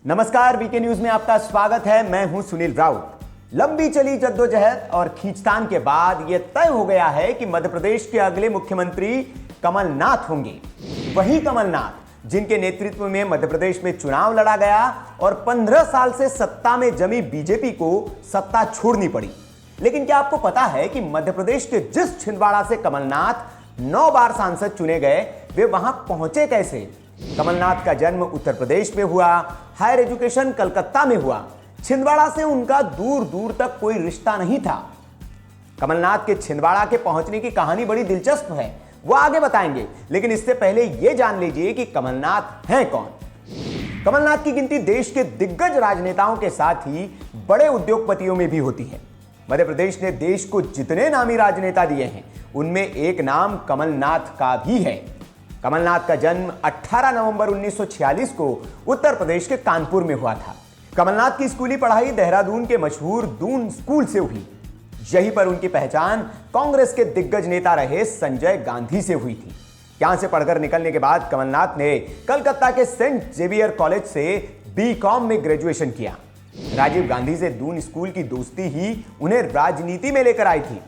नमस्कार, VK news में आपका स्वागत है। मैं हूं सुनील राउत। लंबी चली जद्दोजहद और खींचतान के बाद यह तय हो गया है कि मध्य प्रदेश के अगले मुख्यमंत्री कमलनाथ होंगे। वही कमलनाथ जिनके नेतृत्व में मध्य प्रदेश में चुनाव लड़ा गया और 15 साल से सत्ता में जमी बीजेपी को सत्ता छोड़नी पड़ी। लेकिन क्या आपको पता है कि मध्य प्रदेश के जिस छिंदवाड़ा से कमलनाथ 9 बार सांसद चुने गए, वे वहां पहुंचे कैसे? कमलनाथ का जन्म उत्तर प्रदेश में हुआ, हायर एजुकेशन कलकत्ता में हुआ। छिंदवाड़ा से उनका दूर दूर तक कोई रिश्ता नहीं था। कमलनाथ के छिंदवाड़ा के पहुंचने की कहानी बड़ी दिलचस्प है, वो आगे बताएंगे। लेकिन इससे पहले यह जान लीजिए कि कमलनाथ हैं कौन। कमलनाथ की गिनती देश के दिग्गज राजनेताओं के साथ ही बड़े उद्योगपतियों में भी होती है। मध्य प्रदेश ने देश को जितने नामी राजनेता दिए हैं, उनमें एक नाम कमलनाथ का भी है। कमलनाथ का जन्म 18 नवंबर 1946 को उत्तर प्रदेश के कानपुर में हुआ था। कमलनाथ की स्कूली पढ़ाई देहरादून के मशहूर दून स्कूल से हुई। यहीं पर उनकी पहचान कांग्रेस के दिग्गज नेता रहे संजय गांधी से हुई थी। यहां से पढ़कर निकलने के बाद कमलनाथ ने कलकत्ता के सेंट जेवियर कॉलेज से बीकॉम में ग्रेजुएशन किया। राजीव गांधी से दून स्कूल की दोस्ती ही उन्हें राजनीति में लेकर आई थी।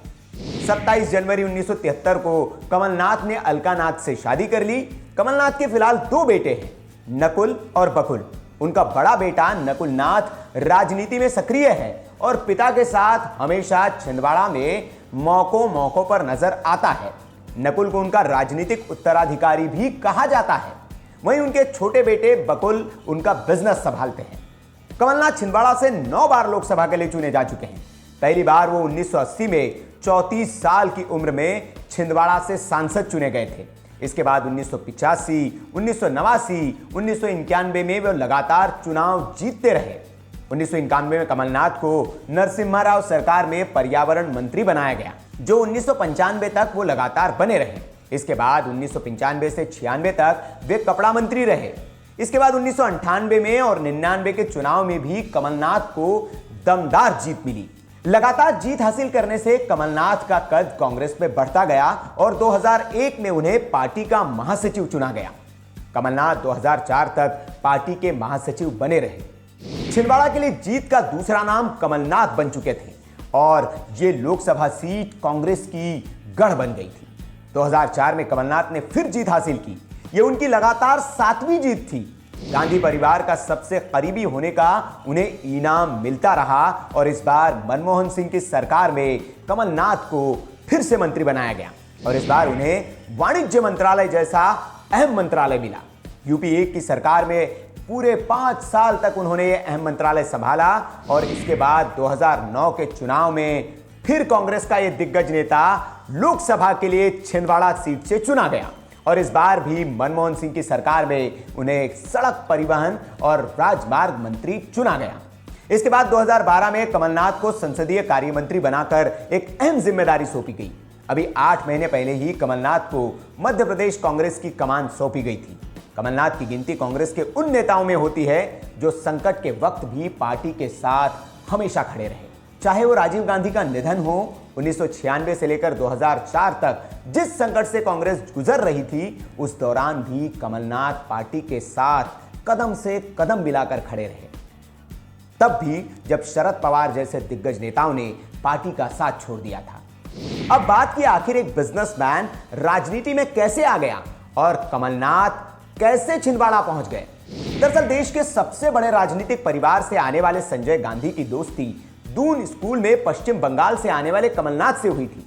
27 जनवरी 1973 को कमलनाथ ने अलका नाथ से शादी कर ली। कमलनाथ के फिलहाल 2 बेटे हैं, नकुल और बकुल। उनका बड़ा बेटा नकुल नाथ राजनीति में सक्रिय है और पिता के साथ हमेशा छिंदवाड़ा में मौकों पर नजर आता है। नकुल को उनका राजनीतिक उत्तराधिकारी भी कहा जाता है। वहीं उनके छोटे बेटे बकुल उनका बिजनेस संभालते हैं। कमलनाथ छिंदवाड़ा से 9 बार लोकसभा के लिए चुने जा चुके हैं। पहली बार वो 1980 में 34 साल की उम्र में छिंदवाड़ा से सांसद चुने गए थे। इसके बाद 1985, 1989, 1991 में वे लगातार चुनाव जीतते रहे। 1991 में कमलनाथ को नरसिम्हा राव सरकार में पर्यावरण मंत्री बनाया गया, जो 1995 तक वो लगातार बने रहे। इसके बाद 1995 से 96 तक वे कपड़ा मंत्री रहे। इसके बाद 1998 में और 99 के चुनाव में भी कमलनाथ को दमदार जीत मिली। लगातार जीत हासिल करने से कमलनाथ का कद कांग्रेस में बढ़ता गया और 2001 में उन्हें पार्टी का महासचिव चुना गया। कमलनाथ 2004 तक पार्टी के महासचिव बने रहे। छिंदवाड़ा के लिए जीत का दूसरा नाम कमलनाथ बन चुके थे और ये लोकसभा सीट कांग्रेस की गढ़ बन गई थी। 2004 में कमलनाथ ने फिर जीत हासिल की। यह उनकी लगातार 7वीं जीत थी। गांधी परिवार का सबसे करीबी होने का उन्हें इनाम मिलता रहा और इस बार मनमोहन सिंह की सरकार में कमलनाथ को फिर से मंत्री बनाया गया और इस बार उन्हें वाणिज्य मंत्रालय जैसा अहम मंत्रालय मिला। यूपी 1 की सरकार में पूरे 5 साल तक उन्होंने यह अहम मंत्रालय संभाला और इसके बाद 2009 के चुनाव में फिर कांग्रेस का यह दिग्गज नेता लोकसभा के लिए छिंदवाड़ा सीट से चुना गया और इस बार भी मनमोहन सिंह की सरकार में उन्हें सड़क परिवहन और राजमार्ग मंत्री चुना गया। इसके बाद 2012 में कमलनाथ को संसदीय कार्य मंत्री बनाकर एक अहम जिम्मेदारी सौंपी गई। अभी 8 महीने पहले ही कमलनाथ को मध्य प्रदेश कांग्रेस की कमान सौंपी गई थी। कमलनाथ की गिनती कांग्रेस के उन नेताओं में होती है जो संकट के वक्त भी पार्टी के साथ हमेशा खड़े रहे। चाहे वो राजीव गांधी का निधन हो, 1996 से लेकर 2004 तक जिस संकट से कांग्रेस गुजर रही थी, उस दौरान भी कमलनाथ पार्टी के साथ कदम से कदम मिलाकर खड़े रहे। तब भी जब शरद पवार जैसे दिग्गज नेताओं ने पार्टी का साथ छोड़ दिया था। अब बात की आखिर एक बिजनेसमैन राजनीति में कैसे आ गया और कमलनाथ कैसे छिंदवाड़ा पहुंच गए। दरअसल देश के सबसे बड़े राजनीतिक परिवार से आने वाले संजय गांधी की दोस्ती दून स्कूल में पश्चिम बंगाल से आने वाले कमलनाथ से हुई थी।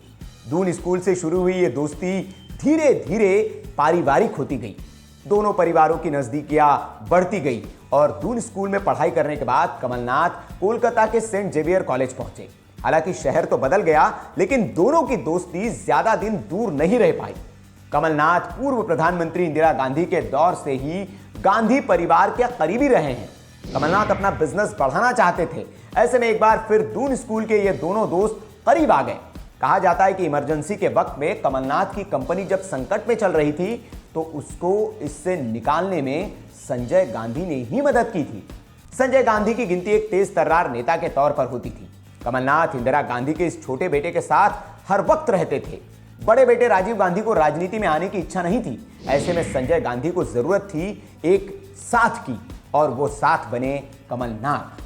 दून स्कूल से शुरू हुई ये दोस्ती धीरे धीरे पारिवारिक होती गई। दोनों परिवारों की नजदीकियां बढ़ती गई और दून स्कूल में पढ़ाई करने के बाद कमलनाथ कोलकाता के सेंट जेवियर कॉलेज पहुंचे। हालांकि शहर तो बदल गया, लेकिन दोनों की दोस्ती ज्यादा दिन दूर नहीं रह पाई। कमलनाथ पूर्व प्रधानमंत्री इंदिरा गांधी के दौर से ही गांधी परिवार के करीबी रहे हैं। कमलनाथ अपना बिजनेस बढ़ाना चाहते थे। ऐसे में एक बार फिर दून स्कूल के ये दोनों दोस्त करीब आ गए। कहा जाता है कि इमरजेंसी के वक्त में कमलनाथ की कंपनी जब संकट में चल रही थी, तो उसको इससे निकालने में संजय गांधी ने ही मदद की थी। संजय गांधी की गिनती एक तेज तर्रार नेता के तौर पर होती थी। कमलनाथ इंदिरा गांधी के इस छोटे बेटे के साथ हर वक्त रहते थे। बड़े बेटे राजीव गांधी को राजनीति में आने की इच्छा नहीं थी। ऐसे में संजय गांधी को जरूरत थी एक साथ की। और वो साथ बने कमलनाथ।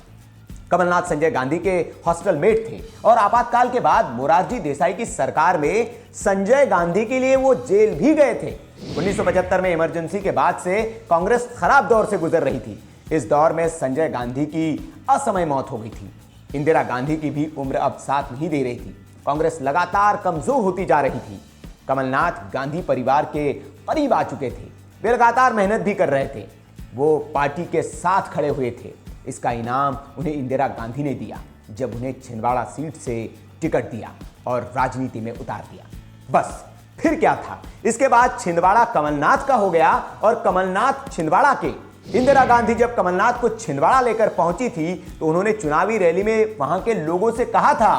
कमलनाथ संजय गांधी के हॉस्टल मेट थे और आपातकाल के बाद मोरारजी देसाई की सरकार में संजय गांधी के लिए वो जेल भी गए थे। 1975 में इमरजेंसी के बाद से कांग्रेस खराब दौर से गुजर रही थी। इस दौर में संजय गांधी की असमय मौत हो गई थी। इंदिरा गांधी की भी उम्र अब साथ नहीं दे रही थी। कांग्रेस लगातार कमजोर होती जा रही थी। कमलनाथ गांधी परिवार के करीब आ चुके थे। वे लगातार मेहनत भी कर रहे थे। वो पार्टी के साथ खड़े हुए थे। इसका इनाम उन्हें इंदिरा गांधी ने दिया जब उन्हें छिंदवाड़ा सीट से टिकट दिया और राजनीति में उतार दिया। बस फिर क्या था, इसके बाद छिंदवाड़ा कमलनाथ का हो गया और कमलनाथ छिंदवाड़ा के। इंदिरा गांधी जब कमलनाथ को छिंदवाड़ा लेकर पहुंची थी तो उन्होंने चुनावी रैली में वहां के लोगों से कहा था,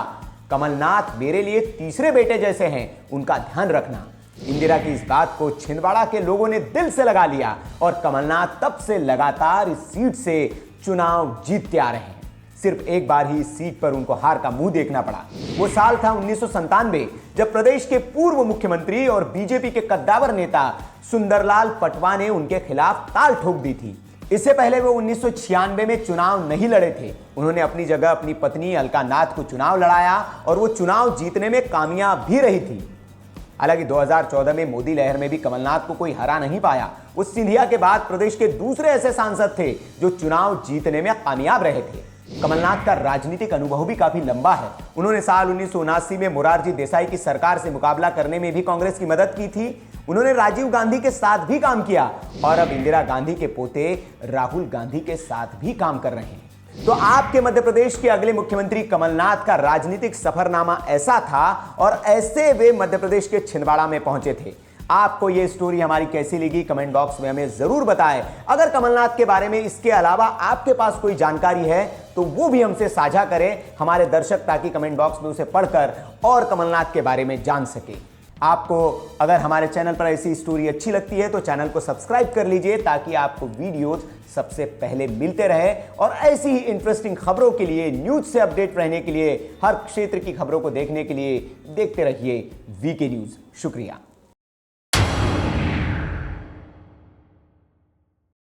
कमलनाथ मेरे लिए तीसरे बेटे जैसे हैं, उनका ध्यान रखना। इंदिरा की इस बात को छिंदवाड़ा के लोगों ने दिल से लगा लिया और कमलनाथ तब से लगातार इस सीट से चुनाव जीतते आ रहे हैं। सिर्फ एक बार ही इस सीट पर उनको हार का मुंह देखना पड़ा। वो साल था 1997 जब प्रदेश के पूर्व मुख्यमंत्री और बीजेपी के कद्दावर नेता सुंदरलाल पटवा ने उनके खिलाफ ताल ठोक दी थी। इससे पहले वो 1996 में चुनाव नहीं लड़े थे। उन्होंने अपनी जगह अपनी पत्नी अलका नाथ को चुनाव लड़ाया और वो चुनाव जीतने में कामयाब भी रही थी। हालांकि 2014 में मोदी लहर में भी कमलनाथ को कोई हरा नहीं पाया। उस सिंधिया के बाद प्रदेश के दूसरे ऐसे सांसद थे जो चुनाव जीतने में कामयाब रहे थे। कमलनाथ का राजनीतिक अनुभव भी काफी लंबा है। उन्होंने साल 1979 में मोरारजी देसाई की सरकार से मुकाबला करने में भी कांग्रेस की मदद की थी। उन्होंने राजीव गांधी के साथ भी काम किया और अब इंदिरा गांधी के पोते राहुल गांधी के साथ भी काम कर रहे हैं। तो आपके मध्य प्रदेश के अगले मुख्यमंत्री कमलनाथ का राजनीतिक सफरनामा ऐसा था और ऐसे वे मध्य प्रदेश के छिंदवाड़ा में पहुंचे थे। आपको यह स्टोरी हमारी कैसी लगी कमेंट बॉक्स में हमें जरूर बताएं। अगर कमलनाथ के बारे में इसके अलावा आपके पास कोई जानकारी है तो वो भी हमसे साझा करें हमारे दर्शक, ताकि कमेंट बॉक्स में उसे पढ़कर और कमलनाथ के बारे में जान सके। आपको अगर हमारे चैनल पर ऐसी स्टोरी अच्छी लगती है तो चैनल को सब्सक्राइब कर लीजिए ताकि आपको वीडियोस सबसे पहले मिलते रहे और ऐसी ही इंटरेस्टिंग खबरों के लिए, न्यूज से अपडेट रहने के लिए, हर क्षेत्र की खबरों को देखने के लिए देखते रहिए वीके न्यूज। शुक्रिया।